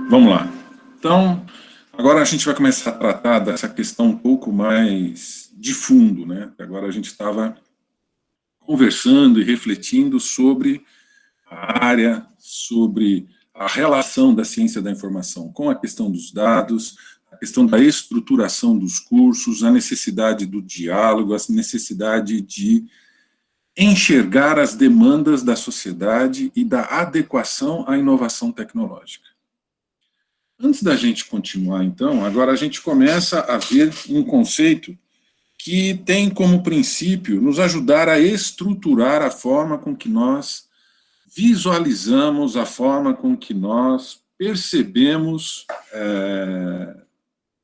Vamos lá. Então, agora a gente vai começar a tratar dessa questão um pouco mais de fundo, né? Agora a gente estava conversando e refletindo sobre a área, sobre a relação da ciência da informação com a questão dos dados, a questão da estruturação dos cursos, a necessidade do diálogo, a necessidade de enxergar as demandas da sociedade e da adequação à inovação tecnológica. Antes da gente continuar, então, agora a gente começa a ver um conceito que tem como princípio nos ajudar a estruturar a forma com que nós visualizamos, a forma com que nós percebemos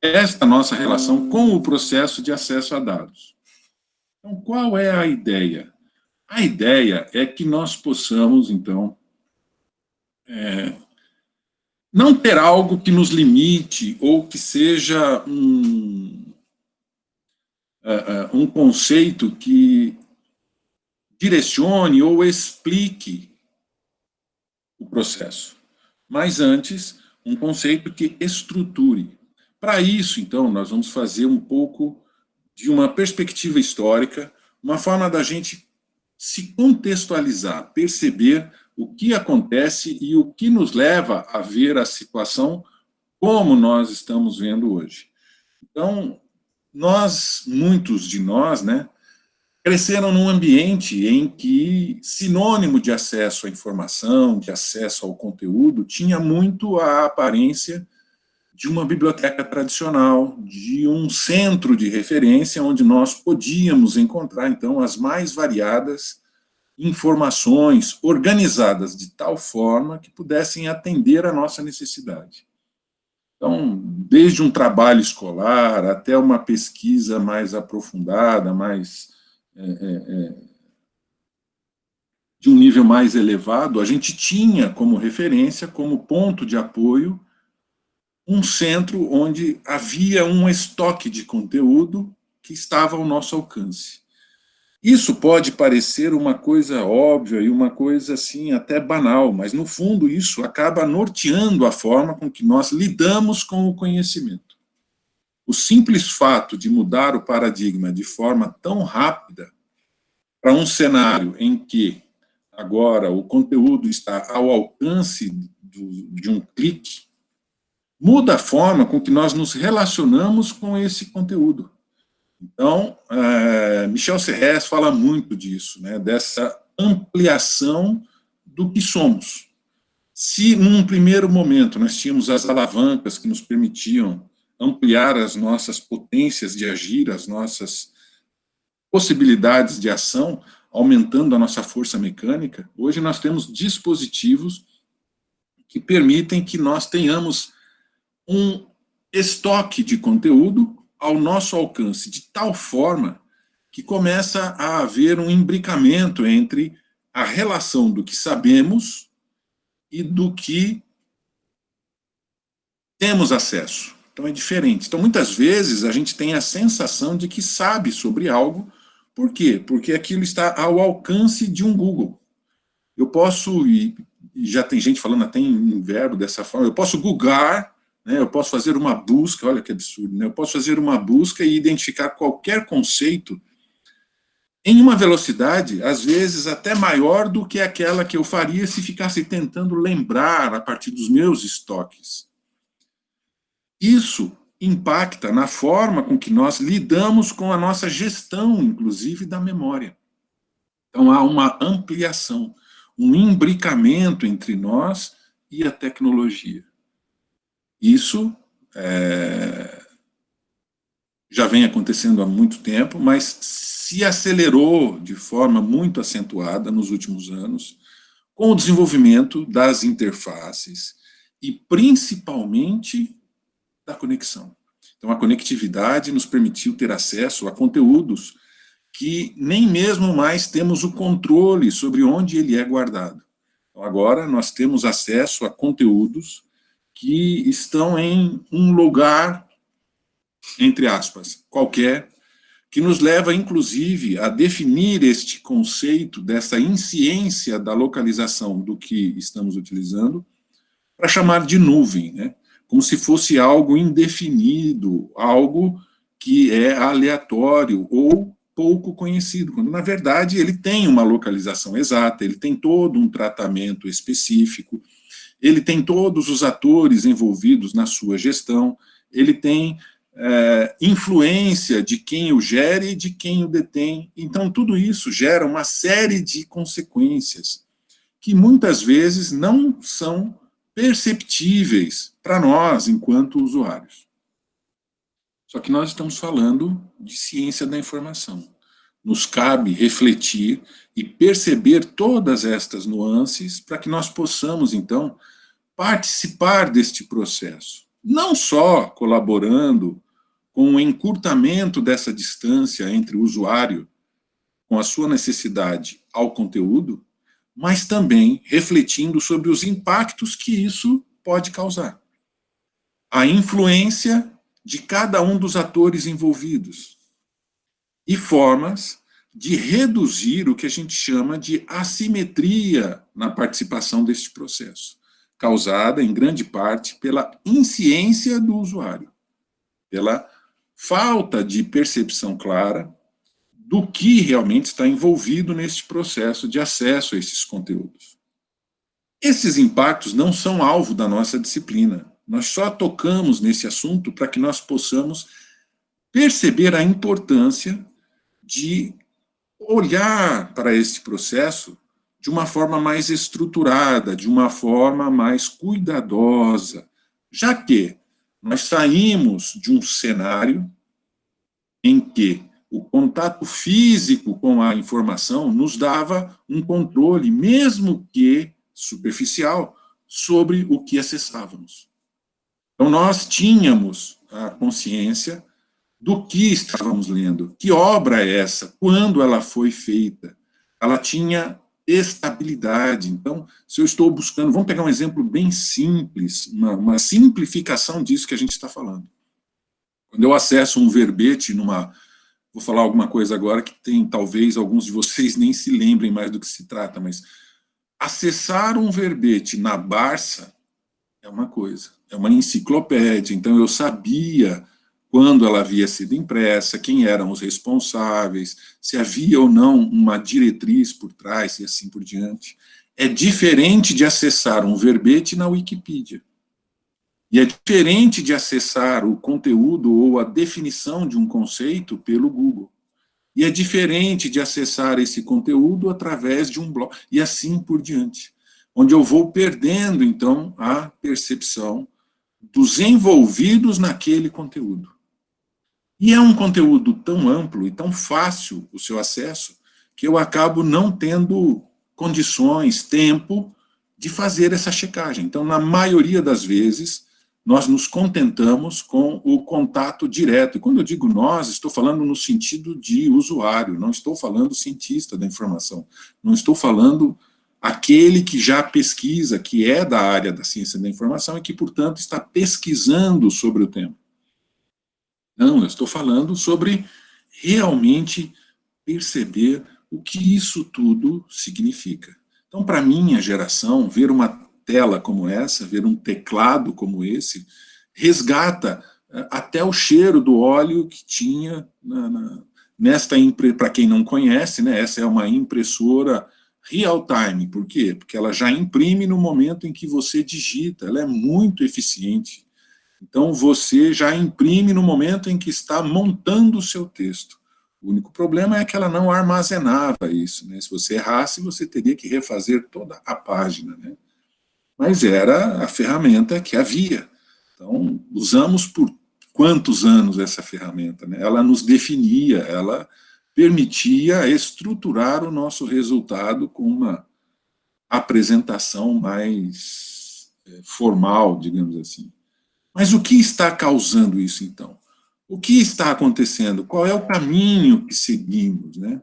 esta nossa relação com o processo de acesso a dados. Então, qual é a ideia? A ideia é que nós possamos, então, não ter algo que nos limite ou que seja um conceito que direcione ou explique o processo, mas antes, um conceito que estruture. Para isso, então, nós vamos fazer um pouco de uma perspectiva histórica, uma forma da gente se contextualizar, perceber o que acontece e o que nos leva a ver a situação como nós estamos vendo hoje. Então, muitos de nós, né, cresceram num ambiente em que sinônimo de acesso à informação, de acesso ao conteúdo, tinha muito a aparência de uma biblioteca tradicional, de um centro de referência onde nós podíamos encontrar, então, as mais variadas informações organizadas de tal forma que pudessem atender à nossa necessidade. Então, desde um trabalho escolar até uma pesquisa mais aprofundada, de um nível mais elevado, a gente tinha como referência, como ponto de apoio, um centro onde havia um estoque de conteúdo que estava ao nosso alcance. Isso pode parecer uma coisa óbvia e uma coisa assim até banal, mas no fundo isso acaba norteando a forma com que nós lidamos com o conhecimento. O simples fato de mudar o paradigma de forma tão rápida para um cenário em que agora o conteúdo está ao alcance de um clique, muda a forma com que nós nos relacionamos com esse conteúdo. Então, Michel Serres fala muito disso, né, dessa ampliação do que somos. Se, num primeiro momento, nós tínhamos as alavancas que nos permitiam ampliar as nossas potências de agir, as nossas possibilidades de ação, aumentando a nossa força mecânica, hoje nós temos dispositivos que permitem que nós tenhamos um estoque de conteúdo ao nosso alcance, de tal forma que começa a haver um imbricamento entre a relação do que sabemos e do que temos acesso. Então é diferente. Então muitas vezes a gente tem a sensação de que sabe sobre algo. Por quê? Porque aquilo está ao alcance de um Google. Eu posso, e já tem gente falando até em verbo dessa forma, eu posso googlar, né, eu posso fazer uma busca, olha que absurdo, né, eu posso fazer uma busca e identificar qualquer conceito em uma velocidade, às vezes, até maior do que aquela que eu faria se ficasse tentando lembrar a partir dos meus estoques. Isso impacta na forma com que nós lidamos com a nossa gestão, inclusive, da memória. Então, há uma ampliação, um imbricamento entre nós e a tecnologia. Isso já vem acontecendo há muito tempo, mas se acelerou de forma muito acentuada nos últimos anos, com o desenvolvimento das interfaces e, principalmente, da conexão. Então, a conectividade nos permitiu ter acesso a conteúdos que nem mesmo mais temos o controle sobre onde ele é guardado. Então, agora nós temos acesso a conteúdos que estão em um lugar, entre aspas, qualquer, que nos leva, inclusive, a definir este conceito dessa insciência da localização do que estamos utilizando para chamar de nuvem, né? Como se fosse algo indefinido, algo que é aleatório ou pouco conhecido, quando na verdade ele tem uma localização exata, ele tem todo um tratamento específico, ele tem todos os atores envolvidos na sua gestão, ele tem influência de quem o gere e de quem o detém. Então, tudo isso gera uma série de consequências que muitas vezes não são perceptíveis para nós, enquanto usuários. Só que nós estamos falando de ciência da informação. Nos cabe refletir e perceber todas estas nuances para que nós possamos, então, participar deste processo. Não só colaborando com o encurtamento dessa distância entre o usuário com a sua necessidade ao conteúdo, mas também refletindo sobre os impactos que isso pode causar. A influência de cada um dos atores envolvidos e formas de reduzir o que a gente chama de assimetria na participação deste processo, causada em grande parte pela insciência do usuário, pela falta de percepção clara do que realmente está envolvido neste processo de acesso a esses conteúdos. Esses impactos não são alvo da nossa disciplina. Nós só tocamos nesse assunto para que nós possamos perceber a importância de olhar para este processo de uma forma mais estruturada, de uma forma mais cuidadosa, já que nós saímos de um cenário em que o contato físico com a informação nos dava um controle, mesmo que superficial, sobre o que acessávamos. Então, nós tínhamos a consciência do que estávamos lendo, que obra é essa, quando ela foi feita. Ela tinha estabilidade. Então, se eu estou buscando, vamos pegar um exemplo bem simples, uma simplificação disso que a gente está falando. Quando eu acesso um verbete vou falar alguma coisa agora que talvez alguns de vocês nem se lembrem mais do que se trata, mas acessar um verbete na Barça é uma coisa, é uma enciclopédia, então eu sabia quando ela havia sido impressa, quem eram os responsáveis, se havia ou não uma diretriz por trás e assim por diante. É diferente de acessar um verbete na Wikipedia. E é diferente de acessar o conteúdo ou a definição de um conceito pelo Google. E é diferente de acessar esse conteúdo através de um blog, e assim por diante. Onde eu vou perdendo, então, a percepção dos envolvidos naquele conteúdo. E é um conteúdo tão amplo e tão fácil o seu acesso, que eu acabo não tendo condições, tempo, de fazer essa checagem. Então, na maioria das vezes, nós nos contentamos com o contato direto. E quando eu digo nós, estou falando no sentido de usuário, não estou falando cientista da informação, não estou falando aquele que já pesquisa, que é da área da ciência da informação e que, portanto, está pesquisando sobre o tema. Não, eu estou falando sobre realmente perceber o que isso tudo significa. Então, para a minha geração, ver uma tela como essa, ver um teclado como esse, resgata até o cheiro do óleo que tinha para quem não conhece, né, essa é uma impressora real-time. Por quê? Porque ela já imprime no momento em que você digita, ela é muito eficiente. Então, você já imprime no momento em que está montando o seu texto. O único problema é que ela não armazenava isso, né? Se você errasse, você teria que refazer toda a página, né? Mas era a ferramenta que havia. Então, usamos por quantos anos essa ferramenta, né? Ela nos definia, ela permitia estruturar o nosso resultado com uma apresentação mais formal, digamos assim. Mas o que está causando isso, então? O que está acontecendo? Qual é o caminho que seguimos, né?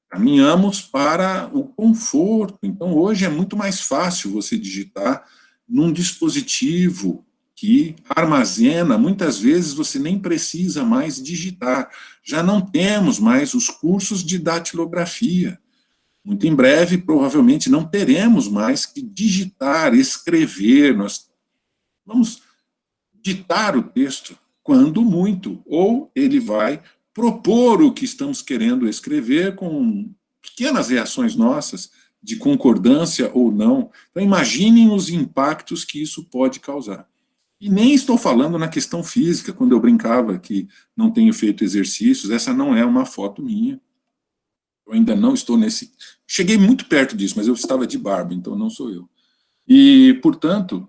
Caminhamos para o conforto. Então, hoje é muito mais fácil você digitar num dispositivo que armazena, muitas vezes você nem precisa mais digitar. Já não temos mais os cursos de datilografia. Muito em breve, provavelmente, não teremos mais que digitar, escrever. Nós Vamos ditar o texto, quando muito, ou ele vai propor o que estamos querendo escrever com pequenas reações nossas, de concordância ou não. Então, imaginem os impactos que isso pode causar. E nem estou falando na questão física, quando eu brincava que não tenho feito exercícios, essa não é uma foto minha. Eu ainda não estou nesse... Cheguei muito perto disso, mas eu estava de barba, então não sou eu. E, portanto,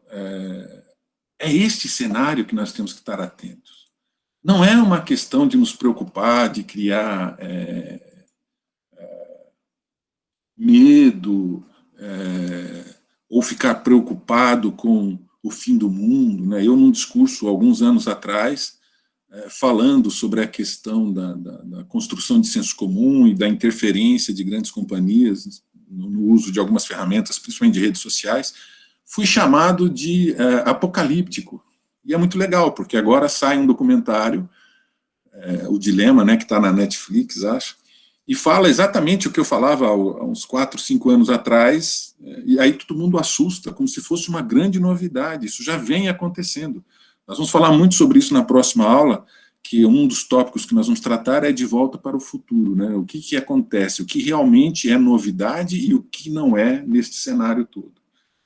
é este cenário que nós temos que estar atentos. Não é uma questão de nos preocupar, de criar medo, ou ficar preocupado com o fim do mundo, né? Eu, num discurso, alguns anos atrás, falando sobre a questão da construção de senso comum e da interferência de grandes companhias no uso de algumas ferramentas, principalmente de redes sociais, fui chamado de apocalíptico. E é muito legal, porque agora sai um documentário, O Dilema, né, que está na Netflix, acho, e fala exatamente o que eu falava há uns 4, 5 anos atrás, e aí todo mundo assusta, como se fosse uma grande novidade. Isso já vem acontecendo. Nós vamos falar muito sobre isso na próxima aula, que um dos tópicos que nós vamos tratar é de volta para o futuro, né? O que acontece, o que realmente é novidade e o que não é neste cenário todo.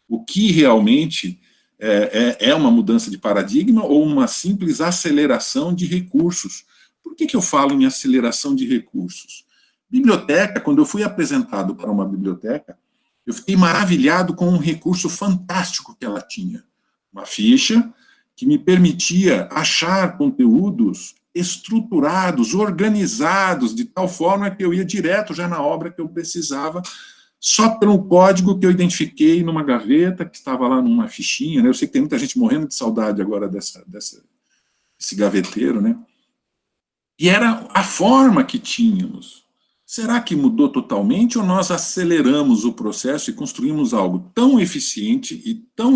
O que realmente é uma mudança de paradigma ou uma simples aceleração de recursos. Por que eu falo em aceleração de recursos? Biblioteca, quando eu fui apresentado para uma biblioteca, eu fiquei maravilhado com um recurso fantástico que ela tinha. Uma ficha que me permitia achar conteúdos estruturados, organizados, de tal forma que eu ia direto já na obra que eu precisava, só pelo código que eu identifiquei numa gaveta, que estava lá numa fichinha, né? Eu sei que tem muita gente morrendo de saudade agora desse gaveteiro, né? E era a forma que tínhamos. Será que mudou totalmente ou nós aceleramos o processo e construímos algo tão eficiente e tão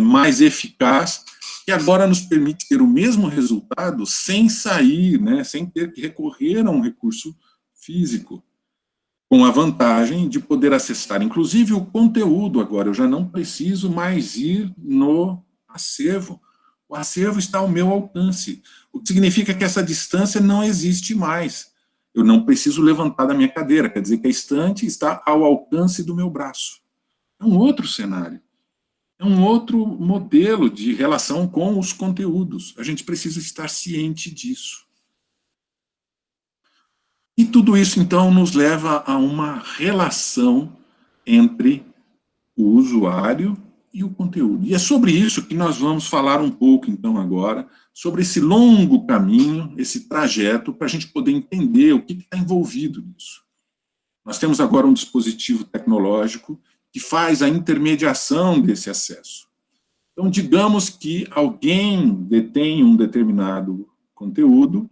mais eficaz que agora nos permite ter o mesmo resultado sem sair, né, sem ter que recorrer a um recurso físico, com a vantagem de poder acessar, inclusive, o conteúdo agora. Eu já não preciso mais ir no acervo. O acervo está ao meu alcance, o que significa que essa distância não existe mais. Eu não preciso levantar da minha cadeira, quer dizer que a estante está ao alcance do meu braço. É um outro cenário. É um outro modelo de relação com os conteúdos. A gente precisa estar ciente disso. E tudo isso, então, nos leva a uma relação entre o usuário e o conteúdo. E é sobre isso que nós vamos falar um pouco, então, agora, sobre esse longo caminho, esse trajeto, para a gente poder entender o que está envolvido nisso. Nós temos agora um dispositivo tecnológico que faz a intermediação desse acesso. Então, digamos que alguém detém um determinado conteúdo,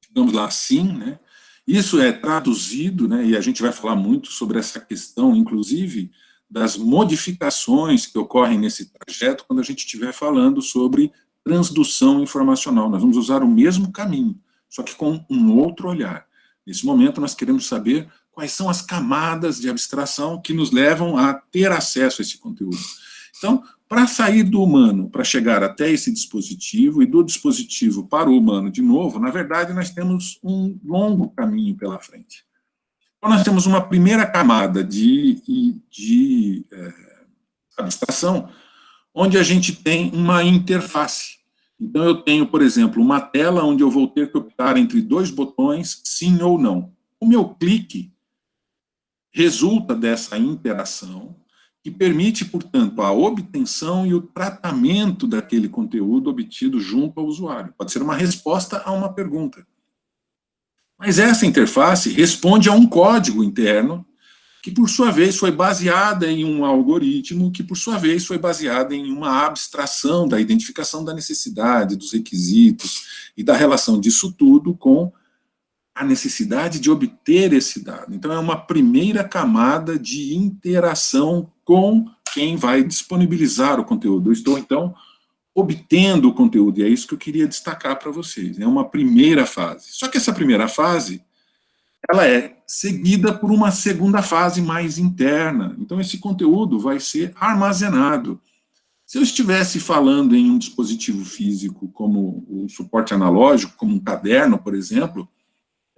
digamos lá assim, né? Isso é traduzido, né, e a gente vai falar muito sobre essa questão, inclusive, das modificações que ocorrem nesse trajeto quando a gente estiver falando sobre transdução informacional. Nós vamos usar o mesmo caminho, só que com um outro olhar. Nesse momento, nós queremos saber quais são as camadas de abstração que nos levam a ter acesso a esse conteúdo. Então, para sair do humano, para chegar até esse dispositivo, e do dispositivo para o humano de novo, na verdade, nós temos um longo caminho pela frente. Então, nós temos uma primeira camada de abstração, onde a gente tem uma interface. Então, eu tenho, por exemplo, uma tela onde eu vou ter que optar entre dois botões, sim ou não. O meu clique resulta dessa interação, que permite, portanto, a obtenção e o tratamento daquele conteúdo obtido junto ao usuário. Pode ser uma resposta a uma pergunta. Mas essa interface responde a um código interno que, por sua vez, foi baseada em um algoritmo, que, por sua vez, foi baseada em uma abstração da identificação da necessidade, dos requisitos e da relação disso tudo com a necessidade de obter esse dado. Então, é uma primeira camada de interação com quem vai disponibilizar o conteúdo. Eu estou, então, obtendo o conteúdo, e é isso que eu queria destacar para vocês. É uma primeira fase. Só que essa primeira fase, ela é seguida por uma segunda fase mais interna. Então, esse conteúdo vai ser armazenado. Se eu estivesse falando em um dispositivo físico como o suporte analógico, como um caderno, por exemplo,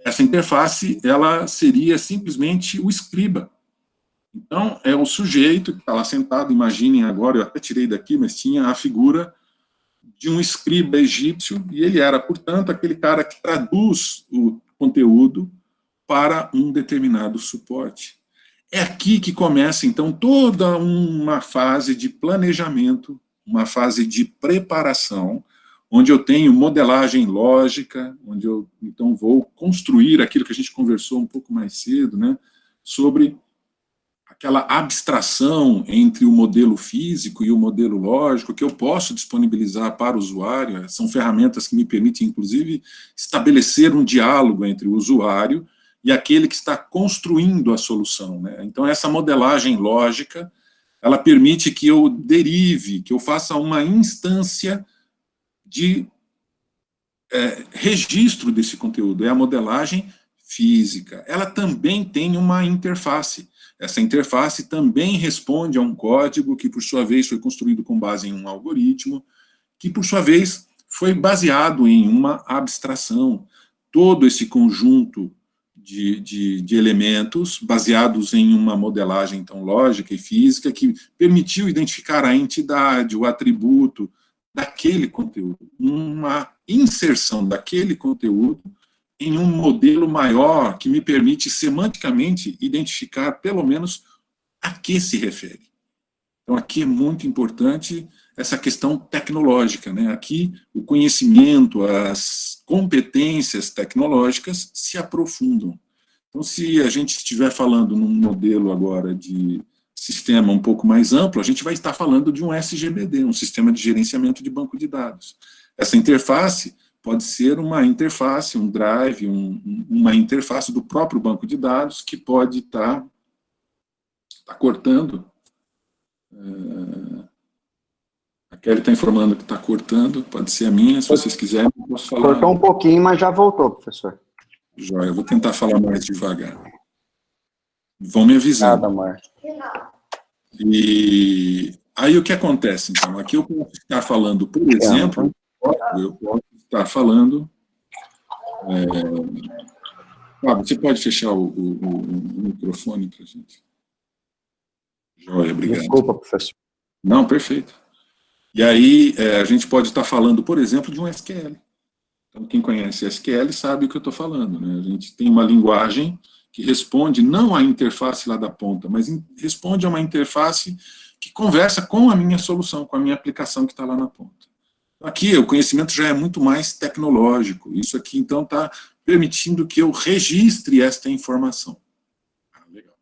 essa interface ela seria simplesmente o escriba. Então, é o sujeito que está lá sentado, imaginem agora, eu até tirei daqui, mas tinha a figura de um escriba egípcio, e ele era, portanto, aquele cara que traduz o conteúdo para um determinado suporte. É aqui que começa, então, toda uma fase de planejamento, uma fase de preparação, onde eu tenho modelagem lógica, onde eu, então, vou construir aquilo que a gente conversou um pouco mais cedo, né, sobre aquela abstração entre o modelo físico e o modelo lógico, que eu posso disponibilizar para o usuário. São ferramentas que me permitem, inclusive, estabelecer um diálogo entre o usuário e aquele que está construindo a solução, né? Então, essa modelagem lógica, ela permite que eu derive, que eu faça uma instância de registro desse conteúdo. É a modelagem física. Ela também tem uma interface. Essa interface também responde a um código que, por sua vez, foi construído com base em um algoritmo, que, por sua vez, foi baseado em uma abstração. Todo esse conjunto de elementos baseados em uma modelagem, então, lógica e física, que permitiu identificar a entidade, o atributo daquele conteúdo, uma inserção daquele conteúdo em um modelo maior que me permite semanticamente identificar, pelo menos, a que se refere. Então, aqui é muito importante essa questão tecnológica, né? Aqui, o conhecimento, as competências tecnológicas se aprofundam. Então, se a gente estiver falando num modelo agora de sistema um pouco mais amplo, a gente vai estar falando de um SGBD, um sistema de gerenciamento de banco de dados. Essa interface pode ser uma interface, um drive, uma interface do próprio banco de dados que pode estar cortando. A Kelly está informando que está cortando, pode ser a minha, se vocês quiserem, eu posso falar. Cortou um pouquinho, mas já voltou, professor. Joia, eu vou tentar falar mais devagar. Vão me avisando. Nada, amor. E aí o que acontece, então? Aqui eu posso estar falando, por exemplo, eu posso estar falando... você pode fechar o microfone para a gente? Joia, obrigado. Desculpa, professor. Não, perfeito. E aí a gente pode estar falando, por exemplo, de um SQL. Então, quem conhece SQL sabe o que eu estou falando, né? A gente tem uma linguagem que responde não à interface lá da ponta, mas responde a uma interface que conversa com a minha solução, com a minha aplicação que está lá na ponta. Aqui, o conhecimento já é muito mais tecnológico. Isso aqui, então, está permitindo que eu registre esta informação. Legal.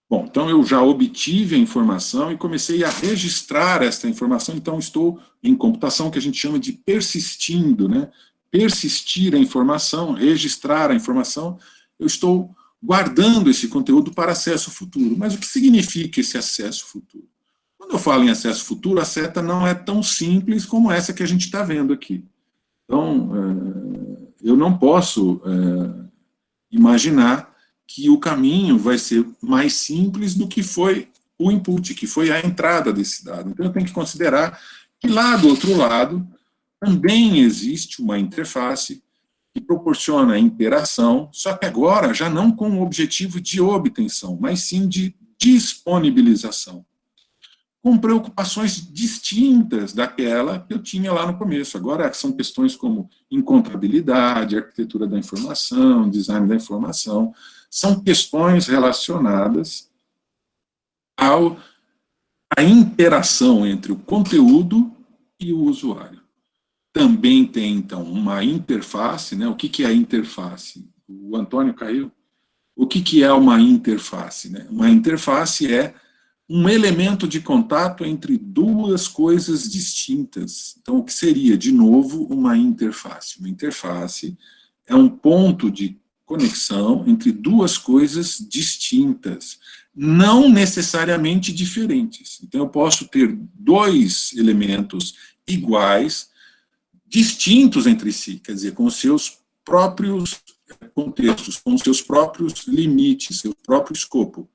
Bom, então eu já obtive a informação e comecei a registrar esta informação, então estou em computação que a gente chama de persistindo, né? Persistir a informação, registrar a informação, eu estou guardando esse conteúdo para acesso futuro. Mas o que significa esse acesso futuro? Quando eu falo em acesso futuro, a seta não é tão simples como essa que a gente está vendo aqui. Então, eu não posso imaginar que o caminho vai ser mais simples do que foi o input, que foi a entrada desse dado. Então, eu tenho que considerar que lá do outro lado também existe uma interface que proporciona interação, só que agora já não com o objetivo de obtenção, mas sim de disponibilização, com preocupações distintas daquela que eu tinha lá no começo. Agora são questões como encontrabilidade, arquitetura da informação, design da informação, são questões relacionadas à interação entre o conteúdo e o usuário. Também tem, então, uma interface, né? O que é a interface? O Antônio caiu. O que é uma interface, né? Uma interface é um elemento de contato entre duas coisas distintas. Então, o que seria, de novo, uma interface? Uma interface é um ponto de conexão entre duas coisas distintas, não necessariamente diferentes. Então, eu posso ter dois elementos iguais, distintos entre si, quer dizer, com os seus próprios contextos, com os seus próprios limites, seu próprio escopo.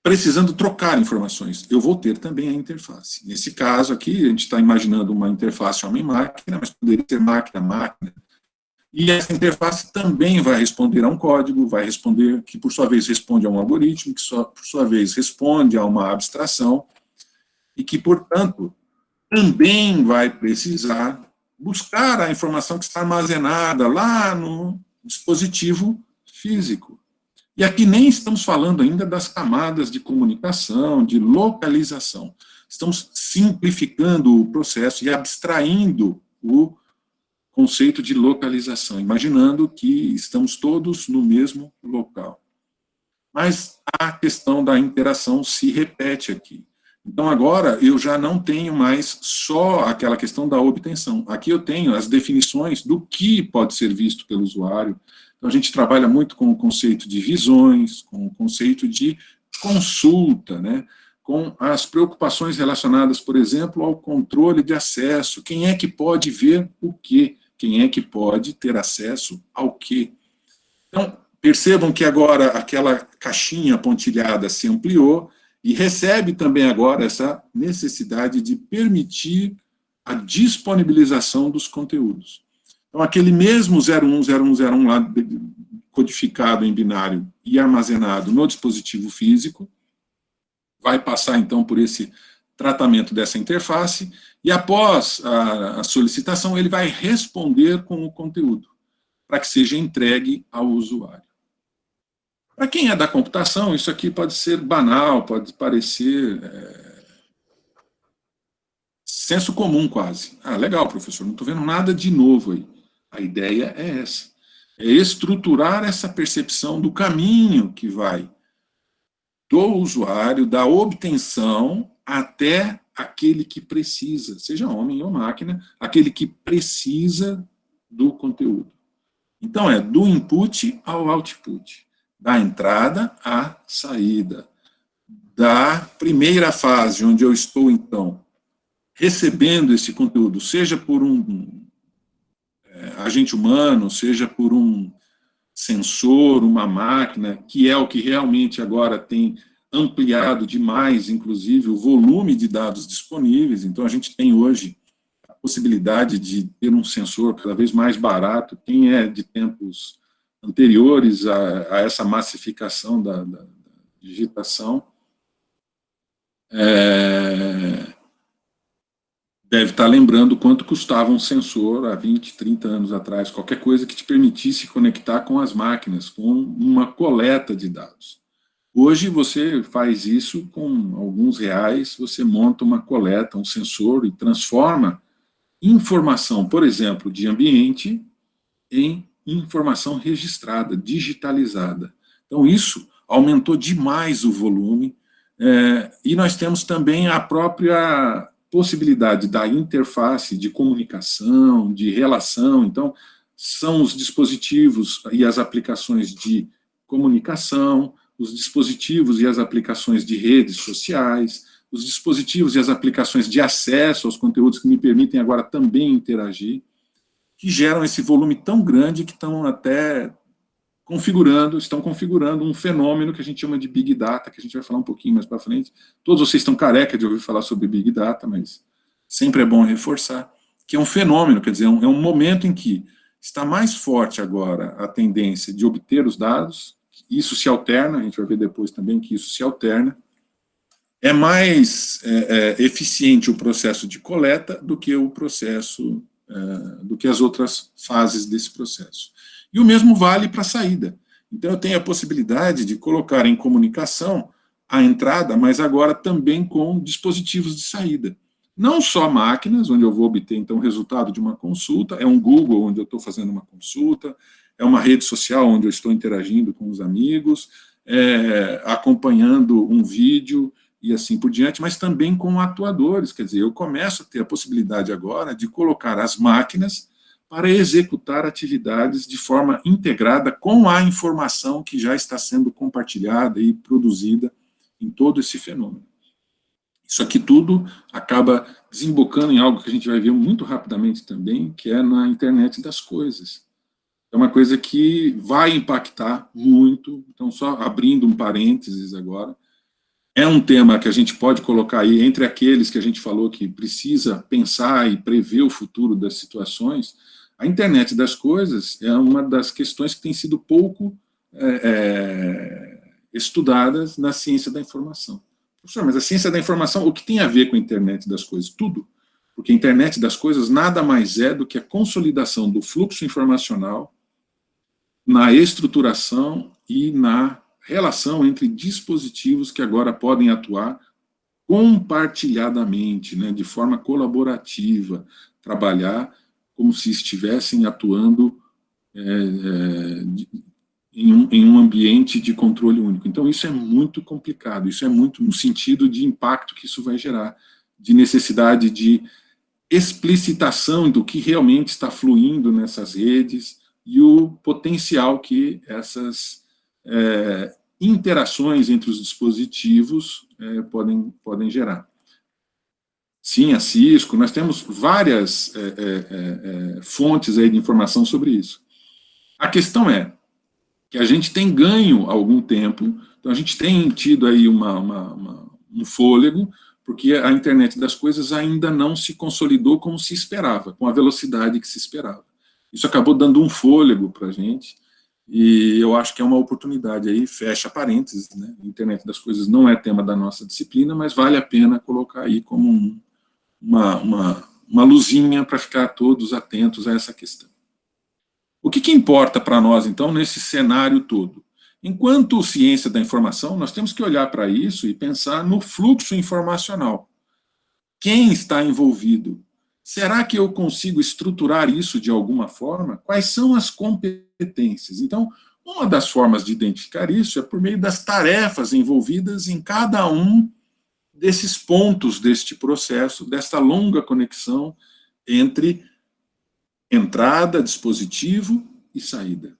precisando trocar informações, eu vou ter também a interface. Nesse caso aqui, a gente está imaginando uma interface homem-máquina, mas poderia ser máquina-máquina. E essa interface também vai responder a um código, vai responder, que por sua vez responde a um algoritmo, que por sua vez responde a uma abstração, e que, portanto, também vai precisar buscar a informação que está armazenada lá no dispositivo físico. E aqui nem estamos falando ainda das camadas de comunicação, de localização. Estamos simplificando o processo e abstraindo o conceito de localização, imaginando que estamos todos no mesmo local. Mas a questão da interação se repete aqui. Então, agora, eu já não tenho mais só aquela questão da obtenção. Aqui eu tenho as definições do que pode ser visto pelo usuário. Então, a gente trabalha muito com o conceito de visões, com o conceito de consulta, né? Com as preocupações relacionadas, por exemplo, ao controle de acesso. Quem é que pode ver o quê? Quem é que pode ter acesso ao quê? Então, percebam que agora aquela caixinha pontilhada se ampliou e recebe também agora essa necessidade de permitir a disponibilização dos conteúdos. Então, aquele mesmo 010101 lá codificado em binário e armazenado no dispositivo físico vai passar, então, por esse tratamento dessa interface e, após a solicitação, ele vai responder com o conteúdo para que seja entregue ao usuário. Para quem é da computação, isso aqui pode ser banal, pode parecer senso comum quase. Ah, legal, professor, não estou vendo nada de novo aí. A ideia é essa. É estruturar essa percepção do caminho que vai do usuário, da obtenção, até aquele que precisa, seja homem ou máquina, aquele que precisa do conteúdo. Então, é do input ao output, da entrada à saída, da primeira fase, onde eu estou, então, recebendo esse conteúdo, seja por um agente humano, seja por um sensor, uma máquina, que é o que realmente agora tem ampliado demais, inclusive, o volume de dados disponíveis. Então, a gente tem hoje a possibilidade de ter um sensor cada vez mais barato. Quem é de tempos anteriores a essa massificação da digitação, deve estar lembrando quanto custava um sensor há 20, 30 anos atrás, qualquer coisa que te permitisse conectar com as máquinas, com uma coleta de dados. Hoje você faz isso com alguns reais, você monta uma coleta, um sensor e transforma informação, por exemplo, de ambiente em informação registrada, digitalizada. Então isso aumentou demais o volume, e nós temos também a própria possibilidade da interface de comunicação, de relação. Então, são os dispositivos e as aplicações de comunicação, os dispositivos e as aplicações de redes sociais, os dispositivos e as aplicações de acesso aos conteúdos que me permitem agora também interagir, que geram esse volume tão grande que estão configurando um fenômeno que a gente chama de Big Data, que a gente vai falar um pouquinho mais para frente. Todos vocês estão careca de ouvir falar sobre Big Data, mas sempre é bom reforçar, que é um fenômeno, quer dizer, é um momento em que está mais forte agora a tendência de obter os dados, isso se alterna, a gente vai ver depois também que isso se alterna, é mais eficiente o processo de coleta do que o processo, do que as outras fases desse processo. E o mesmo vale para a saída. Então, eu tenho a possibilidade de colocar em comunicação a entrada, mas agora também com dispositivos de saída. Não só máquinas, onde eu vou obter, então, o resultado de uma consulta, é um Google, onde eu estou fazendo uma consulta, é uma rede social, onde eu estou interagindo com os amigos, acompanhando um vídeo, e assim por diante, mas também com atuadores. Quer dizer, eu começo a ter a possibilidade agora de colocar as máquinas para executar atividades de forma integrada com a informação que já está sendo compartilhada e produzida em todo esse fenômeno. Isso aqui tudo acaba desembocando em algo que a gente vai ver muito rapidamente também, que é na internet das coisas. É uma coisa que vai impactar muito, então só abrindo um parênteses agora, É um tema que a gente pode colocar aí entre aqueles que a gente falou que precisa pensar e prever o futuro das situações. A internet das coisas é uma das questões que tem sido pouco estudadas na ciência da informação. Professor, mas a ciência da informação, o que tem a ver com a internet das coisas? Tudo. Porque a internet das coisas nada mais é do que a consolidação do fluxo informacional na estruturação e na relação entre dispositivos que agora podem atuar compartilhadamente, né, de forma colaborativa, trabalhar como se estivessem atuando em um ambiente de controle único. Então, isso é muito complicado, isso é muito no sentido de impacto que isso vai gerar, de necessidade de explicitação do que realmente está fluindo nessas redes e o potencial que essas interações entre os dispositivos podem gerar. Sim, a Cisco, nós temos várias fontes aí de informação sobre isso. A questão é que a gente tem ganho há algum tempo, então a gente tem tido aí um fôlego, porque a internet das coisas ainda não se consolidou como se esperava, com a velocidade que se esperava. Isso acabou dando um fôlego para a gente, e eu acho que é uma oportunidade aí, fecha parênteses, né? A internet das coisas não é tema da nossa disciplina, mas vale a pena colocar aí como uma luzinha para ficar todos atentos a essa questão. O que importa para nós, então, nesse cenário todo? Enquanto ciência da informação, nós temos que olhar para isso e pensar no fluxo informacional. Quem está envolvido? Será que eu consigo estruturar isso de alguma forma? Quais são as competências? Então, uma das formas de identificar isso é por meio das tarefas envolvidas em cada um desses pontos deste processo, dessa longa conexão entre entrada, dispositivo e saída.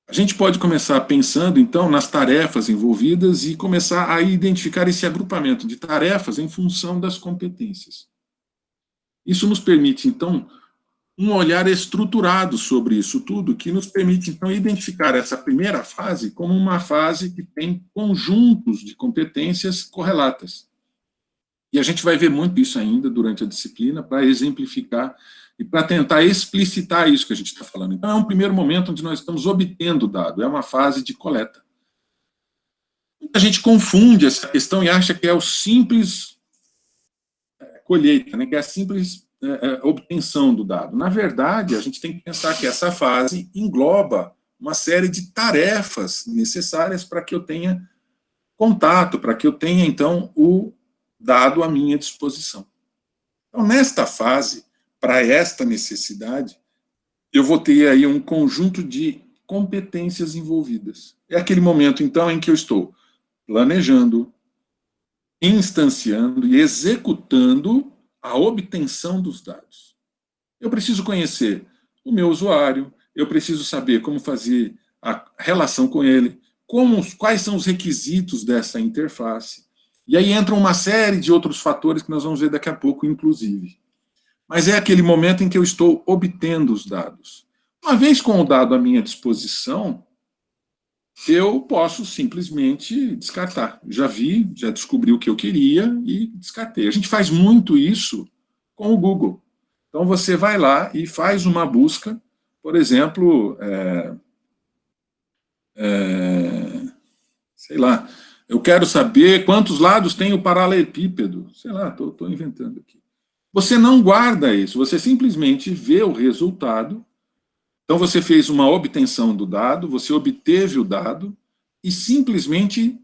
A gente pode começar pensando, então, nas tarefas envolvidas e começar a identificar esse agrupamento de tarefas em função das competências. Isso nos permite, então, um olhar estruturado sobre isso tudo, que nos permite, então, identificar essa primeira fase como uma fase que tem conjuntos de competências correlatas. E a gente vai ver muito isso ainda durante a disciplina para exemplificar e para tentar explicitar isso que a gente está falando. Então, é um primeiro momento onde nós estamos obtendo o dado, é uma fase de coleta. A gente confunde essa questão e acha que é o simples colheita, né, que é a simples obtenção do dado. Na verdade, a gente tem que pensar que essa fase engloba uma série de tarefas necessárias para que eu tenha contato, para que eu tenha, então, o dado à minha disposição. Então, nesta fase, para esta necessidade, eu vou ter aí um conjunto de competências envolvidas. É aquele momento, então, em que eu estou planejando, instanciando e executando a obtenção dos dados. Eu preciso conhecer o meu usuário, eu preciso saber como fazer a relação com ele, quais são os requisitos dessa interface. E aí entra uma série de outros fatores que nós vamos ver daqui a pouco, inclusive. Mas é aquele momento em que eu estou obtendo os dados. Uma vez com o dado à minha disposição, eu posso simplesmente descartar. Já vi, já descobri o que eu queria e descartei. A gente faz muito isso com o Google. Então, você vai lá e faz uma busca, por exemplo, sei lá, eu quero saber quantos lados tem o paralelepípedo. Sei lá, estou inventando aqui. Você não guarda isso, você simplesmente vê o resultado. Então, você fez uma obtenção do dado, você obteve o dado e simplesmente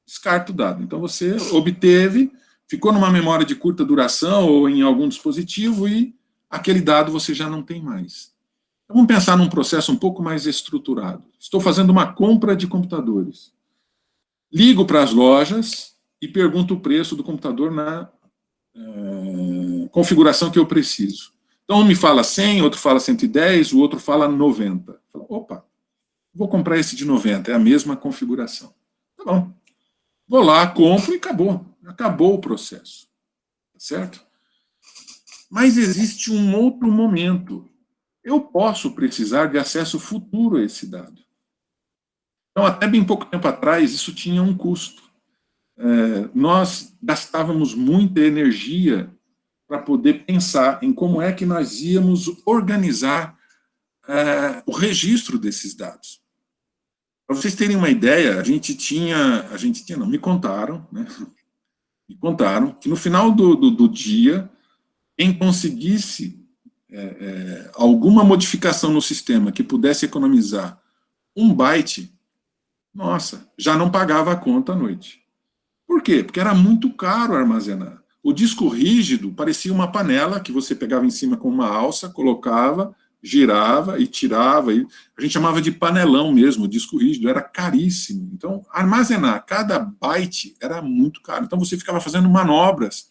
descarta o dado. Então, você obteve, ficou numa memória de curta duração ou em algum dispositivo e aquele dado você já não tem mais. Então, vamos pensar num processo um pouco mais estruturado. Estou fazendo uma compra de computadores. Ligo para as lojas e pergunto o preço do computador na configuração que eu preciso. Então, um me fala 100, outro fala 110, o outro fala 90. Falo, opa, vou comprar esse de 90, é a mesma configuração. Tá bom. Vou lá, compro e acabou. Acabou o processo. Tá certo? Mas existe um outro momento. Eu posso precisar de acesso futuro a esse dado. Então, até bem pouco tempo atrás, isso tinha um custo. nós gastávamos muita energia para poder pensar em como é que nós íamos organizar o registro desses dados. Para vocês terem uma ideia, me contaram, né? Me contaram que no final do dia, quem conseguisse alguma modificação no sistema que pudesse economizar 1 byte, nossa, já não pagava a conta à noite. Por quê? Porque era muito caro armazenar. O disco rígido parecia uma panela que você pegava em cima com uma alça, colocava, girava e tirava. E a gente chamava de panelão mesmo, o disco rígido, era caríssimo. Então, armazenar cada byte era muito caro. Então, você ficava fazendo manobras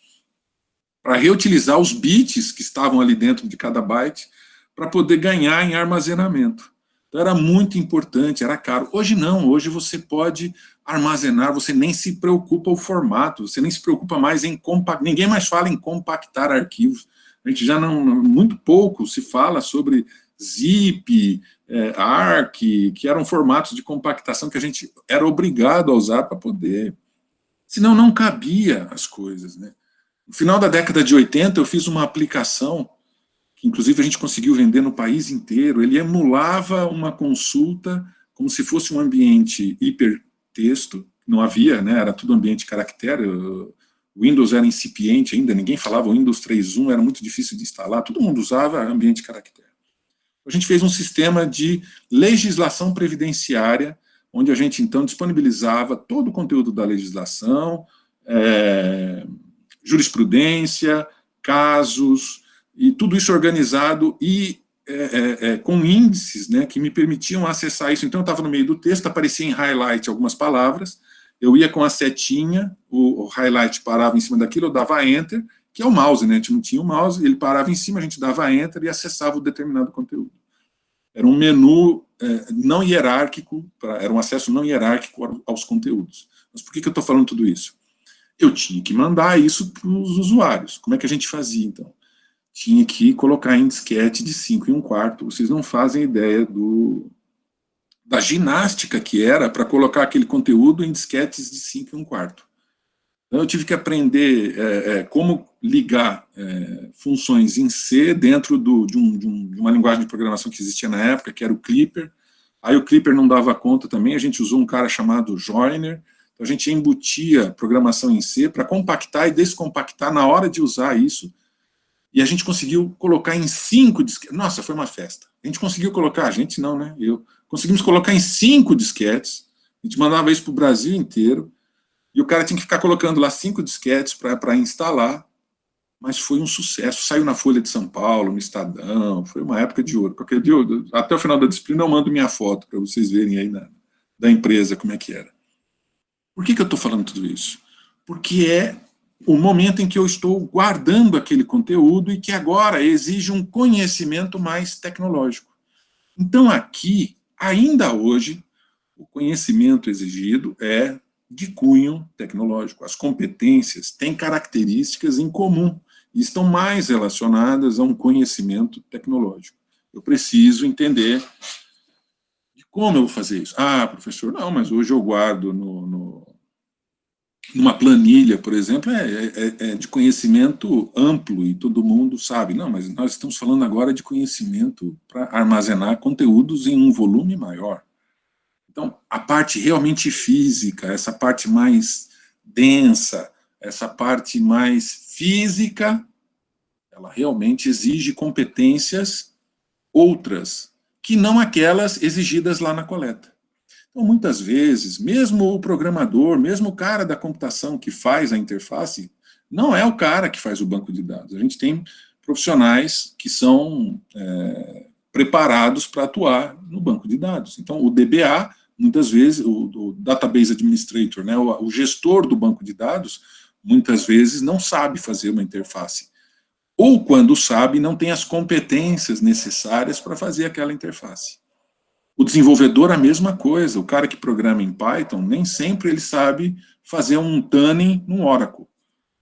para reutilizar os bits que estavam ali dentro de cada byte para poder ganhar em armazenamento. Então, era muito importante, era caro. Hoje não, hoje você pode armazenar, você nem se preocupa o formato, você nem se preocupa mais em compactar, ninguém mais fala em compactar arquivos. A gente já muito pouco se fala sobre zip, ARC, que eram formatos de compactação que a gente era obrigado a usar para poder. Senão não cabia as coisas, né? No final da década de 80, eu fiz uma aplicação que, inclusive, a gente conseguiu vender no país inteiro. Ele emulava uma consulta como se fosse um ambiente hipertexto. Não havia, né? Era tudo ambiente caractere. O Windows era incipiente ainda, ninguém falava Windows 3.1, era muito difícil de instalar, todo mundo usava ambiente caractere. A gente fez um sistema de legislação previdenciária, onde a gente, então, disponibilizava todo o conteúdo da legislação, jurisprudência, casos, e tudo isso organizado e com índices, né, que me permitiam acessar isso. Então, eu estava no meio do texto, aparecia em highlight algumas palavras, eu ia com a setinha, o highlight parava em cima daquilo, eu dava enter, que é o mouse, né, a gente não tinha o mouse, ele parava em cima, a gente dava enter e acessava o determinado conteúdo. Era um menu não hierárquico, era um acesso não hierárquico aos conteúdos. Mas por que eu estou falando tudo isso? Eu tinha que mandar isso para os usuários. Como é que a gente fazia, então? Tinha que colocar em disquete de 5 1/4. Vocês não fazem ideia da ginástica que era para colocar aquele conteúdo em disquetes de 5 1/4. Então, eu tive que aprender como ligar funções em C dentro de uma linguagem de programação que existia na época, que era o Clipper. Aí o Clipper não dava conta também, a gente usou um cara chamado Joiner. Então, a gente embutia programação em C para compactar e descompactar na hora de usar isso. E a gente conseguiu colocar em 5 disquetes. Nossa, foi uma festa. A gente conseguiu colocar, a gente não, né? Conseguimos colocar em 5 disquetes. A gente mandava isso para o Brasil inteiro. E o cara tinha que ficar colocando lá 5 disquetes para instalar. Mas foi um sucesso. Saiu na Folha de São Paulo, no Estadão. Foi uma época de ouro. Qualquer dia, até o final da disciplina, eu mando minha foto para vocês verem aí da empresa como é que era. Por que eu estou falando tudo isso? Porque é o momento em que eu estou guardando aquele conteúdo e que agora exige um conhecimento mais tecnológico. Então, aqui, ainda hoje, o conhecimento exigido é de cunho tecnológico. As competências têm características em comum e estão mais relacionadas a um conhecimento tecnológico. Eu preciso entender de como eu vou fazer isso. Ah, professor, não, mas hoje eu guardo numa planilha, por exemplo, é de conhecimento amplo e todo mundo sabe. Não, mas nós estamos falando agora de conhecimento para armazenar conteúdos em um volume maior. Então, a parte realmente física, essa parte mais densa, essa parte mais física, ela realmente exige competências outras, que não aquelas exigidas lá na coleta. Então, muitas vezes, mesmo o programador, mesmo o cara da computação que faz a interface, não é o cara que faz o banco de dados. A gente tem profissionais que são preparados para atuar no banco de dados. Então, o DBA, muitas vezes, o Database Administrator, né, o gestor do banco de dados, muitas vezes não sabe fazer uma interface. Ou, quando sabe, não tem as competências necessárias para fazer aquela interface. O desenvolvedor, a mesma coisa. O cara que programa em Python, nem sempre ele sabe fazer um tuning no Oracle.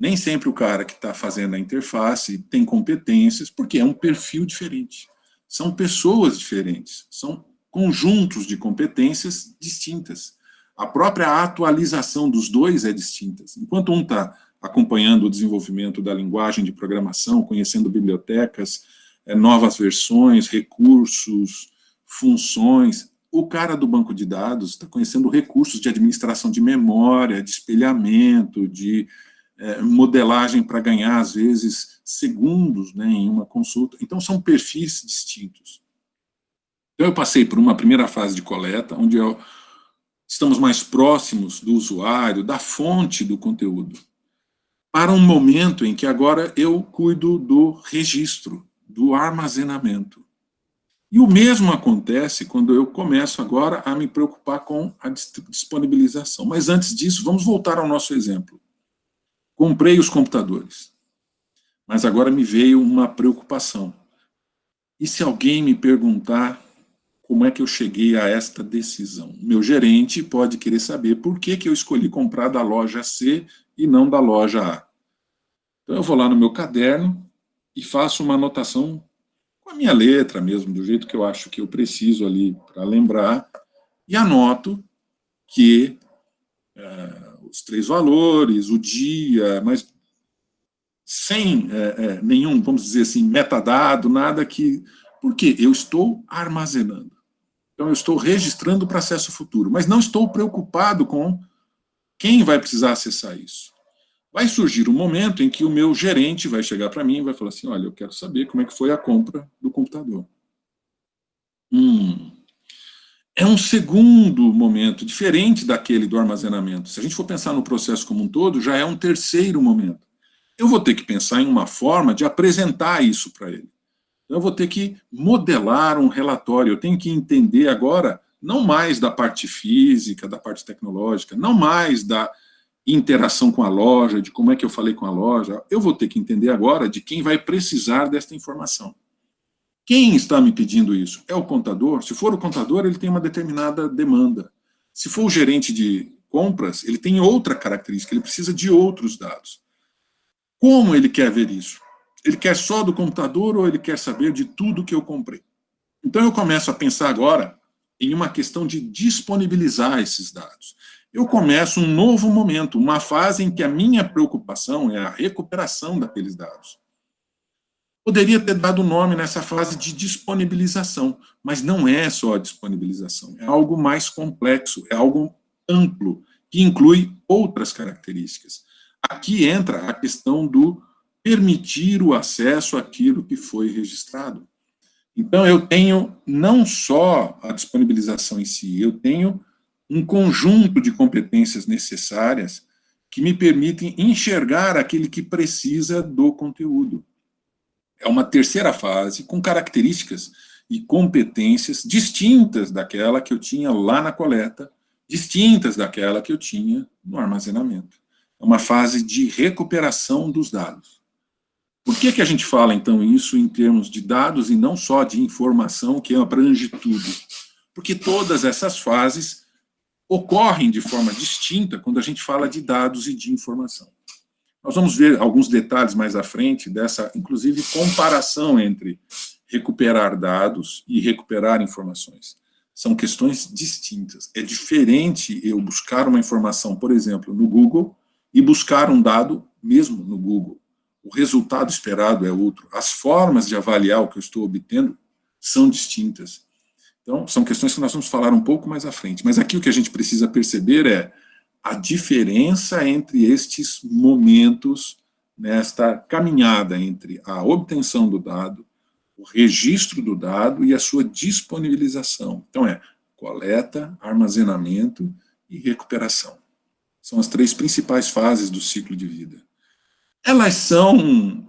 Nem sempre o cara que está fazendo a interface tem competências, porque é um perfil diferente. São pessoas diferentes, são conjuntos de competências distintas. A própria atualização dos dois é distinta. Enquanto um está acompanhando o desenvolvimento da linguagem de programação, conhecendo bibliotecas, novas versões, recursos, funções, o cara do banco de dados está conhecendo recursos de administração de memória, de espelhamento, de modelagem para ganhar, às vezes, segundos, né, em uma consulta. Então, são perfis distintos. Então, eu passei por uma primeira fase de coleta, onde estamos mais próximos do usuário, da fonte do conteúdo, para um momento em que agora eu cuido do registro, do armazenamento. E o mesmo acontece quando eu começo agora a me preocupar com a disponibilização. Mas antes disso, vamos voltar ao nosso exemplo. Comprei os computadores, mas agora me veio uma preocupação. E se alguém me perguntar como é que eu cheguei a esta decisão? Meu gerente pode querer saber por que eu escolhi comprar da loja C e não da loja A. Então eu vou lá no meu caderno e faço uma anotação com a minha letra mesmo, do jeito que eu acho que eu preciso ali para lembrar, e anoto que os 3 valores, o dia, mas sem nenhum, vamos dizer assim, metadado, nada que... Porque eu estou armazenando. Então, eu estou registrando para acesso futuro, mas não estou preocupado com quem vai precisar acessar isso. Vai surgir um momento em que o meu gerente vai chegar para mim e vai falar assim, olha, eu quero saber como é que foi a compra do computador. É um segundo momento, diferente daquele do armazenamento. Se a gente for pensar no processo como um todo, já é um terceiro momento. Eu vou ter que pensar em uma forma de apresentar isso para ele. Então, eu vou ter que modelar um relatório, eu tenho que entender agora, não mais da parte física, da parte tecnológica, não mais da interação com a loja, de como é que eu falei com a loja, eu vou ter que entender agora de quem vai precisar desta informação. Quem está me pedindo isso? É o contador? Se for o contador, ele tem uma determinada demanda. Se for o gerente de compras, ele tem outra característica, ele precisa de outros dados. Como ele quer ver isso? Ele quer só do computador ou ele quer saber de tudo que eu comprei? Então, eu começo a pensar agora em uma questão de disponibilizar esses dados. Eu começo um novo momento, uma fase em que a minha preocupação é a recuperação daqueles dados. Poderia ter dado nome nessa fase de disponibilização, mas não é só a disponibilização, é algo mais complexo, é algo amplo, que inclui outras características. Aqui entra a questão do permitir o acesso àquilo que foi registrado. Então, eu tenho não só a disponibilização em si, eu tenho um conjunto de competências necessárias que me permitem enxergar aquele que precisa do conteúdo. É uma terceira fase com características e competências distintas daquela que eu tinha lá na coleta, distintas daquela que eu tinha no armazenamento. É uma fase de recuperação dos dados. Por que a gente fala, então, isso em termos de dados e não só de informação que abrange tudo? Porque todas essas fases ocorrem de forma distinta quando a gente fala de dados e de informação. Nós vamos ver alguns detalhes mais à frente dessa, inclusive, comparação entre recuperar dados e recuperar informações. São questões distintas. É diferente eu buscar uma informação, por exemplo, no Google, e buscar um dado mesmo no Google. O resultado esperado é outro. As formas de avaliar o que eu estou obtendo são distintas. Então, são questões que nós vamos falar um pouco mais à frente. Mas aqui o que a gente precisa perceber é a diferença entre estes momentos, nesta caminhada entre a obtenção do dado, o registro do dado e a sua disponibilização. Então, coleta, armazenamento e recuperação. São as 3 principais fases do ciclo de vida. Elas são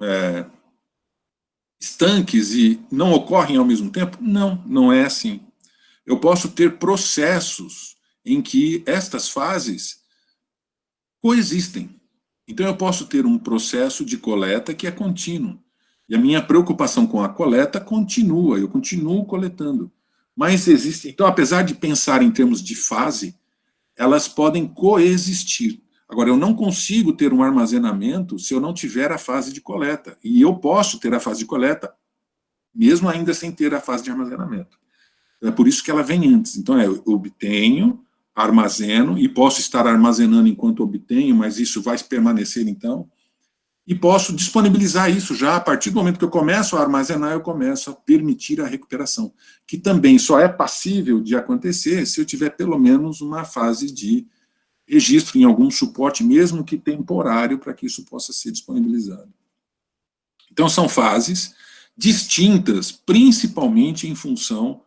estanques e não ocorrem ao mesmo tempo? Não, não é assim. Eu posso ter processos em que estas fases coexistem. Então, eu posso ter um processo de coleta que é contínuo. E a minha preocupação com a coleta continua, eu continuo coletando. Mas existe. Então, apesar de pensar em termos de fase, elas podem coexistir. Agora, eu não consigo ter um armazenamento se eu não tiver a fase de coleta. E eu posso ter a fase de coleta, mesmo ainda sem ter a fase de armazenamento. É por isso que ela vem antes. Então, eu obtenho, armazeno, e posso estar armazenando enquanto obtenho, mas isso vai permanecer então, e posso disponibilizar isso já a partir do momento que eu começo a armazenar, eu começo a permitir a recuperação, que também só é passível de acontecer se eu tiver pelo menos uma fase de registro em algum suporte, mesmo que temporário, para que isso possa ser disponibilizado. Então, são fases distintas, principalmente em função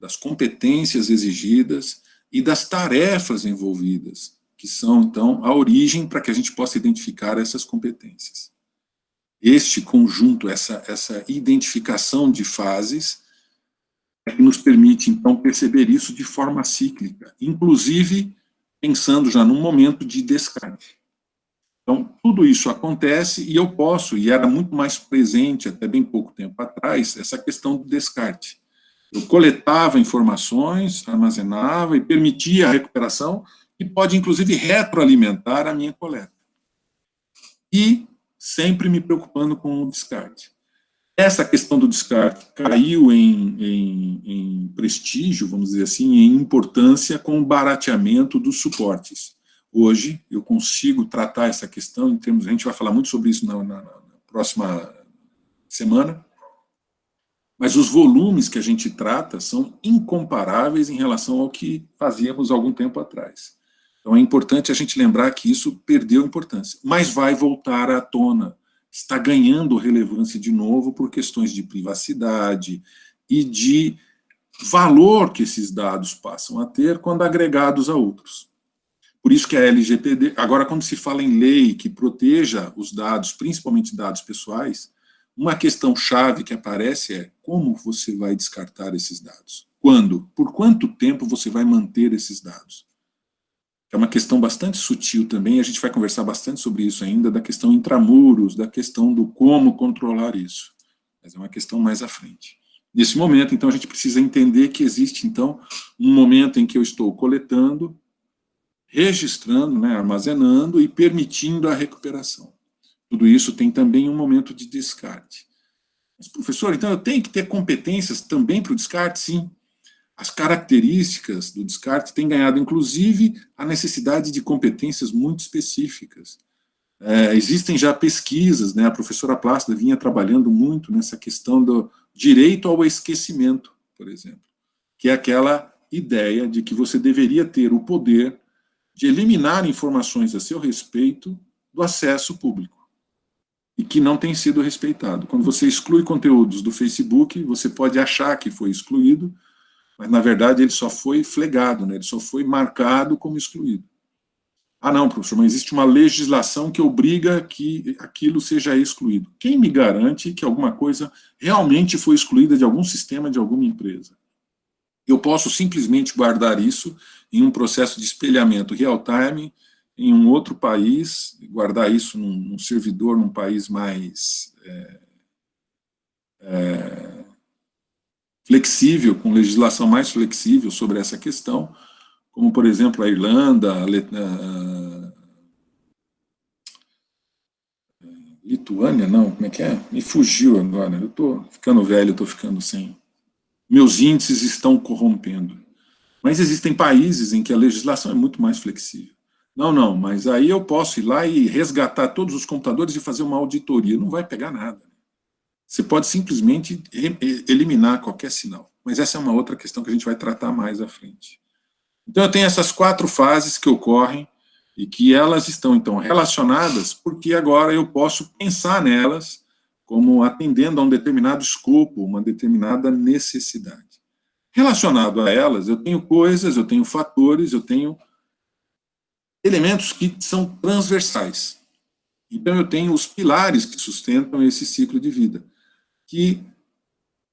das competências exigidas e das tarefas envolvidas, que são, então, a origem para que a gente possa identificar essas competências. Este conjunto, essa identificação de fases, é que nos permite, então, perceber isso de forma cíclica, inclusive pensando já num momento de descarte. Então, tudo isso acontece e eu posso, e era muito mais presente até bem pouco tempo atrás, essa questão do descarte. Eu coletava informações, armazenava e permitia a recuperação, e pode, inclusive, retroalimentar a minha coleta. E sempre me preocupando com o descarte. Essa questão do descarte caiu em prestígio, vamos dizer assim, em importância com o barateamento dos suportes. Hoje, eu consigo tratar essa questão em termos, a gente vai falar muito sobre isso na próxima semana, mas os volumes que a gente trata são incomparáveis em relação ao que fazíamos algum tempo atrás. Então, é importante a gente lembrar que isso perdeu importância, mas vai voltar à tona, está ganhando relevância de novo por questões de privacidade e de valor que esses dados passam a ter quando agregados a outros. Por isso que a LGPD, agora quando se fala em lei que proteja os dados, principalmente dados pessoais, uma questão chave que aparece é como você vai descartar esses dados? Quando? Por quanto tempo você vai manter esses dados? É uma questão bastante sutil também, a gente vai conversar bastante sobre isso ainda, da questão intramuros, da questão do como controlar isso. Mas é uma questão mais à frente. Nesse momento, então, a gente precisa entender que existe, então, um momento em que eu estou coletando, registrando, né, armazenando e permitindo a recuperação. Tudo isso tem também um momento de descarte. Mas, professor, então eu tenho que ter competências também para o descarte? Sim. As características do descarte têm ganhado, inclusive, a necessidade de competências muito específicas. Existem já pesquisas, né, a professora Plácida vinha trabalhando muito nessa questão do direito ao esquecimento, por exemplo, que é aquela ideia de que você deveria ter o poder de eliminar informações a seu respeito do acesso público, e que não tem sido respeitado. Quando você exclui conteúdos do Facebook, você pode achar que foi excluído, mas, na verdade, ele só foi flegado, né? Ele só foi marcado como excluído. Ah, não, professor, mas existe uma legislação que obriga que aquilo seja excluído. Quem me garante que alguma coisa realmente foi excluída de algum sistema, de alguma empresa? Eu posso simplesmente guardar isso em um processo de espelhamento real-time em um outro país, guardar isso num servidor, num país mais flexível, com legislação mais flexível sobre essa questão, como, por exemplo, a Irlanda, a Lituânia, não, como é que é? Me fugiu agora, eu estou ficando velho, estou ficando sem... Meus índices estão corrompendo. Mas existem países em que a legislação é muito mais flexível. Não, mas aí eu posso ir lá e resgatar todos os computadores e fazer uma auditoria. Não vai pegar nada. Você pode simplesmente eliminar qualquer sinal. Mas essa é uma outra questão que a gente vai tratar mais à frente. Então, eu tenho essas 4 fases que ocorrem e que elas estão, então, relacionadas porque agora eu posso pensar nelas como atendendo a um determinado escopo, uma determinada necessidade. Relacionado a elas, eu tenho coisas, eu tenho fatores, eu tenho elementos que são transversais. Então, eu tenho os pilares que sustentam esse ciclo de vida, que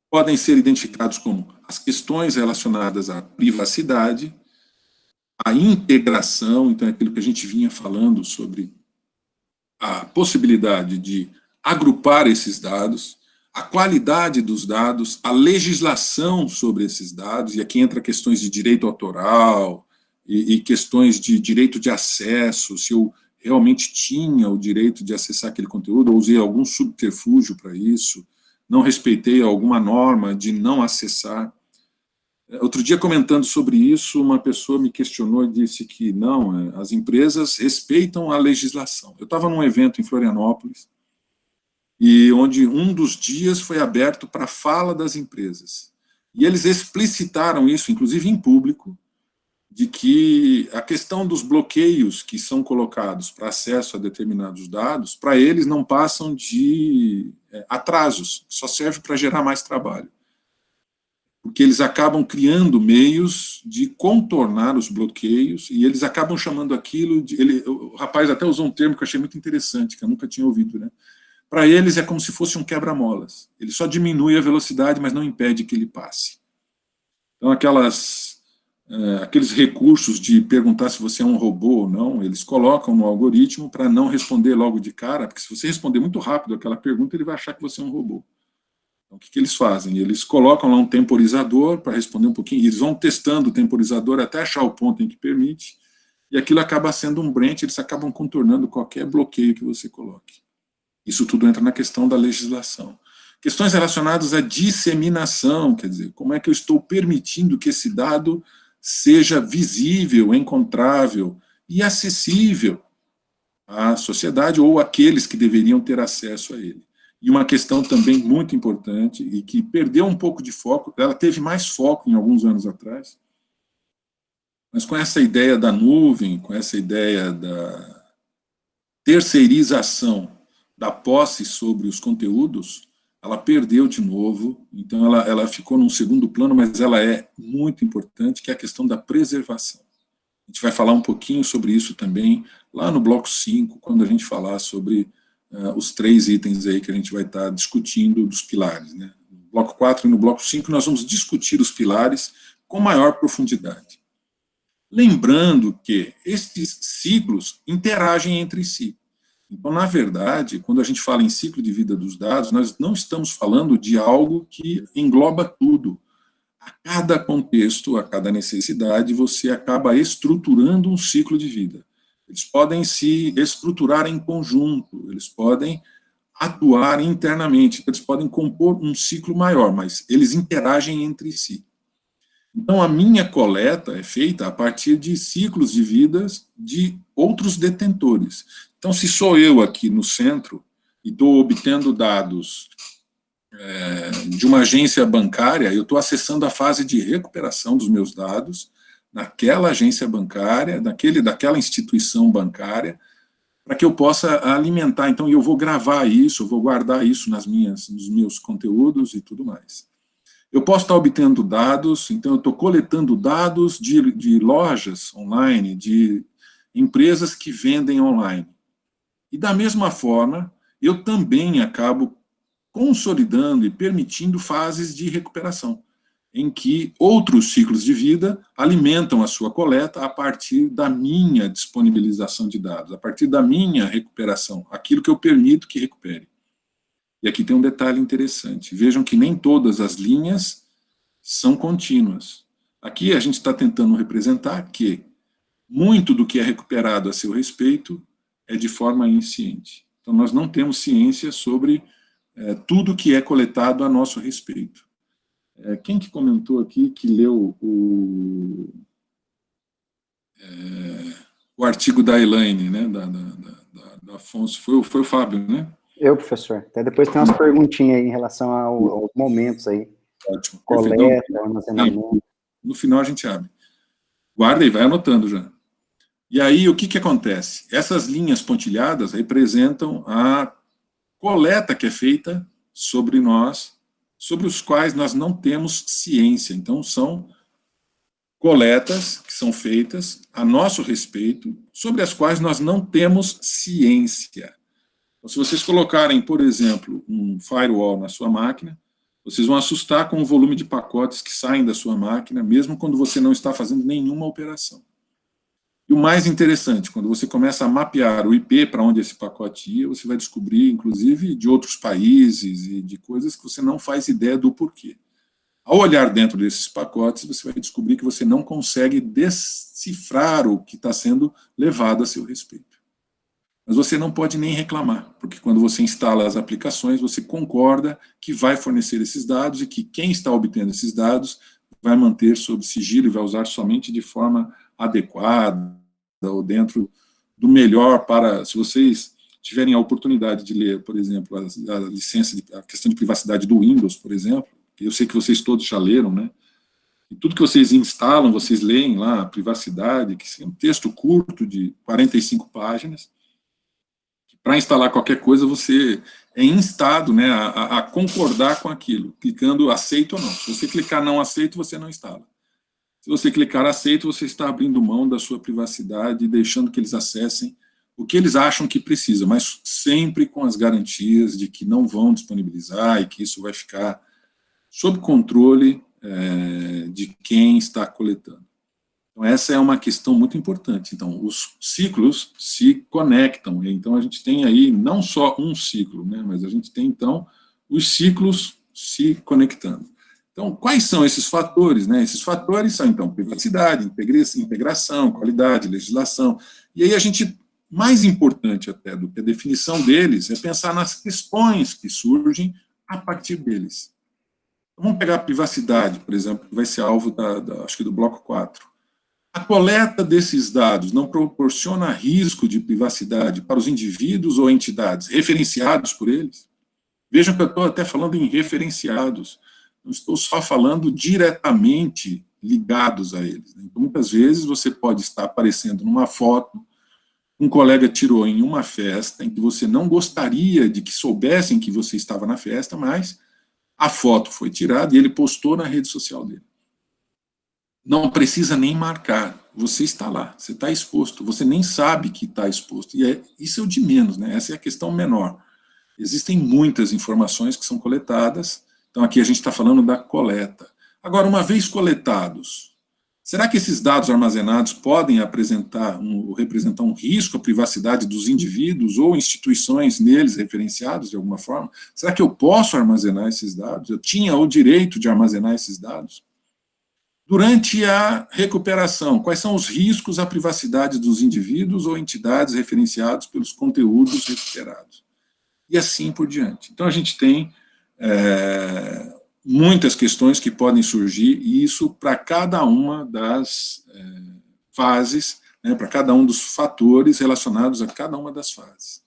podem ser identificados como as questões relacionadas à privacidade, à integração, então é aquilo que a gente vinha falando sobre a possibilidade de agrupar esses dados, a qualidade dos dados, a legislação sobre esses dados, e aqui entra questões de direito autoral e questões de direito de acesso, se eu realmente tinha o direito de acessar aquele conteúdo, ou usei algum subterfúgio para isso, não respeitei alguma norma de não acessar. Outro dia, comentando sobre isso, uma pessoa me questionou e disse que não, as empresas respeitam a legislação. Eu estava num evento em Florianópolis, e onde um dos dias foi aberto para a fala das empresas. E eles explicitaram isso, inclusive em público, de que a questão dos bloqueios que são colocados para acesso a determinados dados, para eles não passam de atrasos, só serve para gerar mais trabalho. Porque eles acabam criando meios de contornar os bloqueios, e eles acabam chamando aquilo de... o rapaz até usou um termo que eu achei muito interessante, que eu nunca tinha ouvido, né? Para eles é como se fosse um quebra-molas. Ele só diminui a velocidade, mas não impede que ele passe. Então, aqueles recursos de perguntar se você é um robô ou não, eles colocam no algoritmo para não responder logo de cara, porque se você responder muito rápido aquela pergunta, ele vai achar que você é um robô. Então, o que eles fazem? Eles colocam lá um temporizador para responder um pouquinho, eles vão testando o temporizador até achar o ponto em que permite, e aquilo acaba sendo um branch, eles acabam contornando qualquer bloqueio que você coloque. Isso tudo entra na questão da legislação. Questões relacionadas à disseminação, quer dizer, como é que eu estou permitindo que esse dado seja visível, encontrável e acessível à sociedade ou àqueles que deveriam ter acesso a ele. E uma questão também muito importante e que perdeu um pouco de foco, ela teve mais foco em alguns anos atrás, mas com essa ideia da nuvem, com essa ideia da terceirização da posse sobre os conteúdos, ela perdeu de novo, então ela ficou num segundo plano, mas ela é muito importante, que é a questão da preservação. A gente vai falar um pouquinho sobre isso também, lá no bloco 5, quando a gente falar sobre os 3 itens aí que a gente vai estar discutindo dos pilares, né? No bloco 4 e no bloco 5 nós vamos discutir os pilares com maior profundidade. Lembrando que estes ciclos interagem entre si. Então, na verdade, quando a gente fala em ciclo de vida dos dados, nós não estamos falando de algo que engloba tudo. A cada contexto, a cada necessidade, você acaba estruturando um ciclo de vida. Eles podem se estruturar em conjunto, eles podem atuar internamente, eles podem compor um ciclo maior, mas eles interagem entre si. Então, a minha coleta é feita a partir de ciclos de vidas de outros detentores. Então, se sou eu aqui no centro e estou obtendo dados de uma agência bancária, eu estou acessando a fase de recuperação dos meus dados naquela agência bancária, daquela instituição bancária, para que eu possa alimentar. Então, eu vou gravar isso, eu vou guardar isso nos meus conteúdos e tudo mais. Eu posso estar obtendo dados, então eu estou coletando dados de lojas online, de empresas que vendem online. E da mesma forma, eu também acabo consolidando e permitindo fases de recuperação, em que outros ciclos de vida alimentam a sua coleta a partir da minha disponibilização de dados, a partir da minha recuperação, aquilo que eu permito que recupere. E aqui tem um detalhe interessante. Vejam que nem todas as linhas são contínuas. Aqui a gente está tentando representar que muito do que é recuperado a seu respeito é de forma insciente. Então, nós não temos ciência sobre tudo que é coletado a nosso respeito. Quem que comentou aqui que leu o artigo da Elaine, né, da Afonso? Foi o Fábio, né? Eu, professor. Até depois tem umas perguntinhas aí em relação aos momentos aí. Ótimo. Coleta, armazenamento. No final a gente abre. Guarda e vai anotando já. E aí, o que acontece? Essas linhas pontilhadas representam a coleta que é feita sobre nós, sobre os quais nós não temos ciência. Então, são coletas que são feitas a nosso respeito, sobre as quais nós não temos ciência. Então, se vocês colocarem, por exemplo, um firewall na sua máquina, vocês vão assustar com o volume de pacotes que saem da sua máquina, mesmo quando você não está fazendo nenhuma operação. E o mais interessante, quando você começa a mapear o IP para onde esse pacote ia, você vai descobrir, inclusive, de outros países e de coisas que você não faz ideia do porquê. Ao olhar dentro desses pacotes, você vai descobrir que você não consegue decifrar o que está sendo levado a seu respeito. Mas você não pode nem reclamar, porque quando você instala as aplicações, você concorda que vai fornecer esses dados e que quem está obtendo esses dados vai manter sob sigilo e vai usar somente de forma adequada ou dentro do melhor para, se vocês tiverem a oportunidade de ler, por exemplo, a licença, a questão de privacidade do Windows, por exemplo, que eu sei que vocês todos já leram, né? E tudo que vocês instalam, vocês leem lá, a privacidade, que é um texto curto de 45 páginas, para instalar qualquer coisa, você é instado, né, a concordar com aquilo, clicando aceito ou não. Se você clicar não aceito, você não instala. Se você clicar aceito, você está abrindo mão da sua privacidade e deixando que eles acessem o que eles acham que precisa, mas sempre com as garantias de que não vão disponibilizar e que isso vai ficar sob controle de quem está coletando. Então, essa é uma questão muito importante. Então, os ciclos se conectam. Então, a gente tem aí não só um ciclo, né, mas a gente tem, então, os ciclos se conectando. Então, quais são esses fatores? Né? Esses fatores são, então, privacidade, integração, qualidade, legislação. E aí a gente, mais importante até do que a definição deles, é pensar nas questões que surgem a partir deles. Vamos pegar a privacidade, por exemplo, que vai ser alvo acho que do bloco 4. A coleta desses dados não proporciona risco de privacidade para os indivíduos ou entidades referenciados por eles? Vejam que eu estou até falando em referenciados, não estou só falando diretamente ligados a eles. Então, muitas vezes você pode estar aparecendo numa foto, um colega tirou em uma festa em que você não gostaria de que soubessem que você estava na festa, mas a foto foi tirada e ele postou na rede social dele. Não precisa nem marcar, você está lá, você está exposto, você nem sabe que está exposto. E isso é o de menos, né? Essa é a questão menor. Existem muitas informações que são coletadas, então aqui a gente está falando da coleta. Agora, uma vez coletados, será que esses dados armazenados podem representar um risco à privacidade dos indivíduos ou instituições neles referenciados de alguma forma? Será que eu posso armazenar esses dados? Eu tinha o direito de armazenar esses dados? Durante a recuperação, quais são os riscos à privacidade dos indivíduos ou entidades referenciados pelos conteúdos recuperados? E assim por diante. Então, a gente tem muitas questões que podem surgir, e isso para cada uma das fases, né, para cada um dos fatores relacionados a cada uma das fases.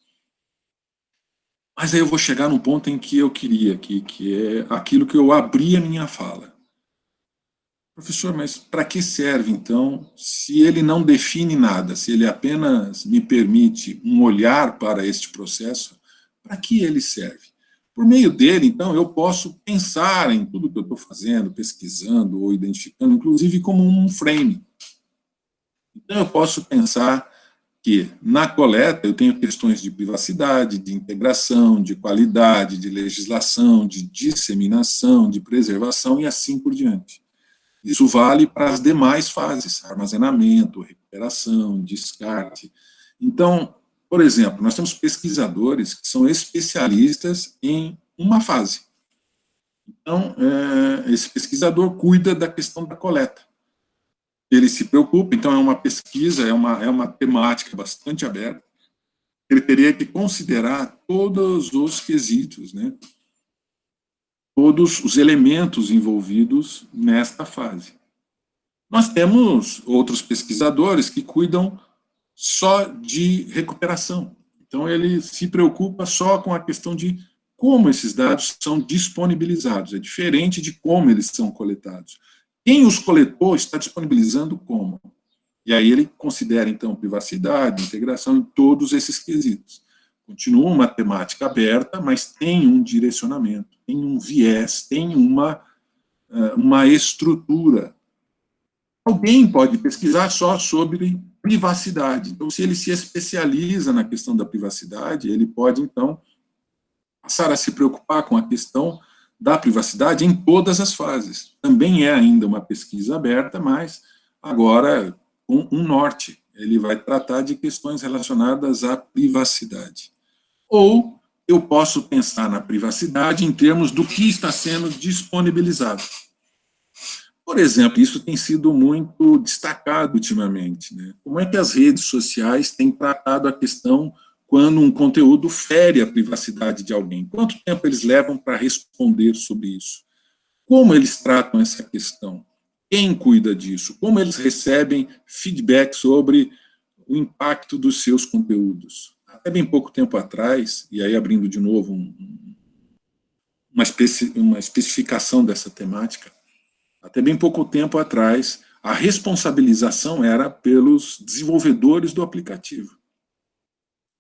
Mas aí eu vou chegar num ponto em que eu queria, que é aquilo que eu abri a minha fala. Professor, mas para que serve, então, se ele não define nada, se ele apenas me permite um olhar para este processo, para que ele serve? Por meio dele, então, eu posso pensar em tudo que eu estou fazendo, pesquisando ou identificando, inclusive como um frame. Então, eu posso pensar que, na coleta, eu tenho questões de privacidade, de integração, de qualidade, de legislação, de disseminação, de preservação e assim por diante. Isso vale para as demais fases, armazenamento, recuperação, descarte. Então, por exemplo, nós temos pesquisadores que são especialistas em uma fase. Então, esse pesquisador cuida da questão da coleta. Ele se preocupa, então é uma pesquisa, é uma temática bastante aberta. Ele teria que considerar todos os quesitos, né? Todos os elementos envolvidos nesta fase. Nós temos outros pesquisadores que cuidam só de recuperação. Então, ele se preocupa só com a questão de como esses dados são disponibilizados. É diferente de como eles são coletados. Quem os coletou está disponibilizando como? E aí ele considera, então, privacidade, integração em todos esses quesitos. Continua uma temática aberta, mas tem um direcionamento, tem um viés, tem uma estrutura. Alguém pode pesquisar só sobre privacidade. Então, se ele se especializa na questão da privacidade, ele pode, então, passar a se preocupar com a questão da privacidade em todas as fases. Também é ainda uma pesquisa aberta, mas agora com um norte. Ele vai tratar de questões relacionadas à privacidade. Ou eu posso pensar na privacidade em termos do que está sendo disponibilizado. Por exemplo, isso tem sido muito destacado ultimamente, né? Como é que as redes sociais têm tratado a questão quando um conteúdo fere a privacidade de alguém? Quanto tempo eles levam para responder sobre isso? Como eles tratam essa questão? Quem cuida disso? Como eles recebem feedback sobre o impacto dos seus conteúdos? Até bem pouco tempo atrás, e aí abrindo de novo uma especificação dessa temática, até bem pouco tempo atrás, a responsabilização era pelos desenvolvedores do aplicativo.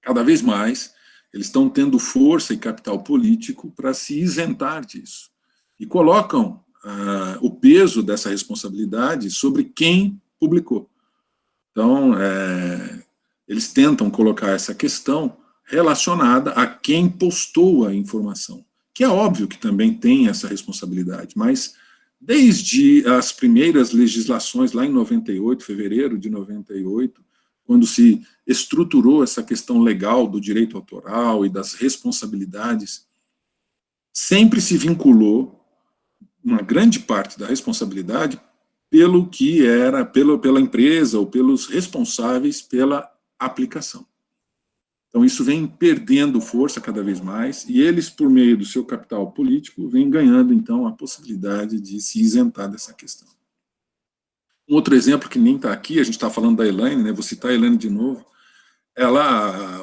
Cada vez mais, eles estão tendo força e capital político para se isentar disso. E colocam o peso dessa responsabilidade sobre quem publicou. Então, eles tentam colocar essa questão relacionada a quem postou a informação, que é óbvio que também tem essa responsabilidade, mas desde as primeiras legislações, lá em 98, fevereiro de 98, quando se estruturou essa questão legal do direito autoral e das responsabilidades, sempre se vinculou uma grande parte da responsabilidade pelo que era, pela empresa ou pelos responsáveis pela aplicação. Então, isso vem perdendo força cada vez mais, e eles, por meio do seu capital político, vêm ganhando, então, a possibilidade de se isentar dessa questão. Um outro exemplo que nem está aqui, a gente está falando da Elaine, né, vou citar a Elaine de novo,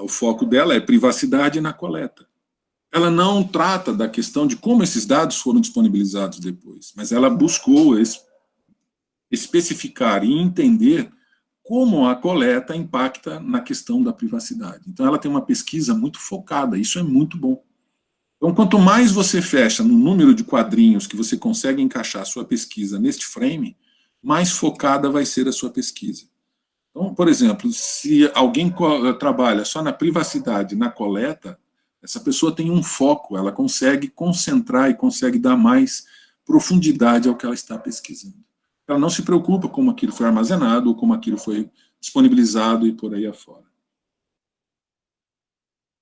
o foco dela é privacidade na coleta. Ela não trata da questão de como esses dados foram disponibilizados depois, mas ela buscou especificar e entender como a coleta impacta na questão da privacidade. Então, ela tem uma pesquisa muito focada, isso é muito bom. Então, quanto mais você fecha no número de quadrinhos que você consegue encaixar a sua pesquisa neste frame, mais focada vai ser a sua pesquisa. Então, por exemplo, se alguém trabalha só na privacidade, na coleta, essa pessoa tem um foco, ela consegue concentrar e consegue dar mais profundidade ao que ela está pesquisando. Ela não se preocupa como aquilo foi armazenado ou como aquilo foi disponibilizado e por aí afora.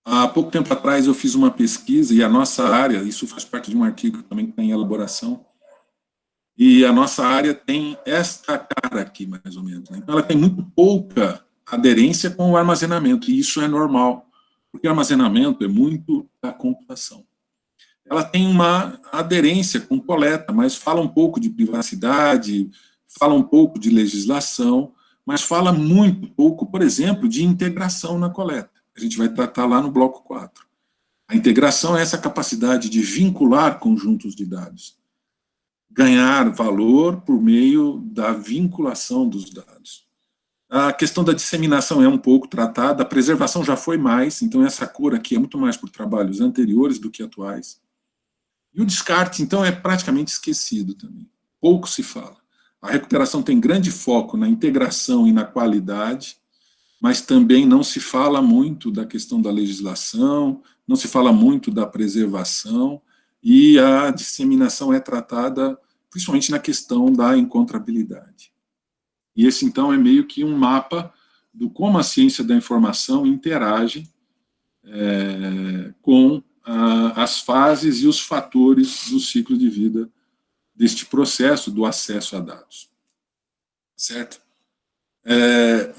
Há pouco tempo atrás eu fiz uma pesquisa e a nossa área, isso faz parte de um artigo também que está em elaboração, e a nossa área tem esta cara aqui, mais ou menos. Né? Então, ela tem muito pouca aderência com o armazenamento, e isso é normal, porque o armazenamento é muito da computação. Ela tem uma aderência com coleta, mas fala um pouco de privacidade, fala um pouco de legislação, mas fala muito pouco, por exemplo, de integração na coleta. A gente vai tratar lá no bloco 4. A integração é essa capacidade de vincular conjuntos de dados, ganhar valor por meio da vinculação dos dados. A questão da disseminação é um pouco tratada, a preservação já foi mais, então essa cor aqui é muito mais por trabalhos anteriores do que atuais. E o descarte, então, é praticamente esquecido também. Pouco se fala. A recuperação tem grande foco na integração e na qualidade, mas também não se fala muito da questão da legislação, não se fala muito da preservação, e a disseminação é tratada principalmente na questão da encontrabilidade. E esse, então, é meio que um mapa do como a ciência da informação interage com as fases e os fatores do ciclo de vida deste processo do acesso a dados. Certo?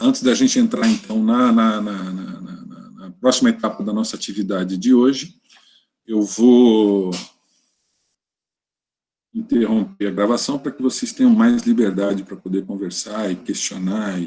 Antes da gente entrar, então, na próxima etapa da nossa atividade de hoje, eu vou interromper a gravação para que vocês tenham mais liberdade para poder conversar e questionar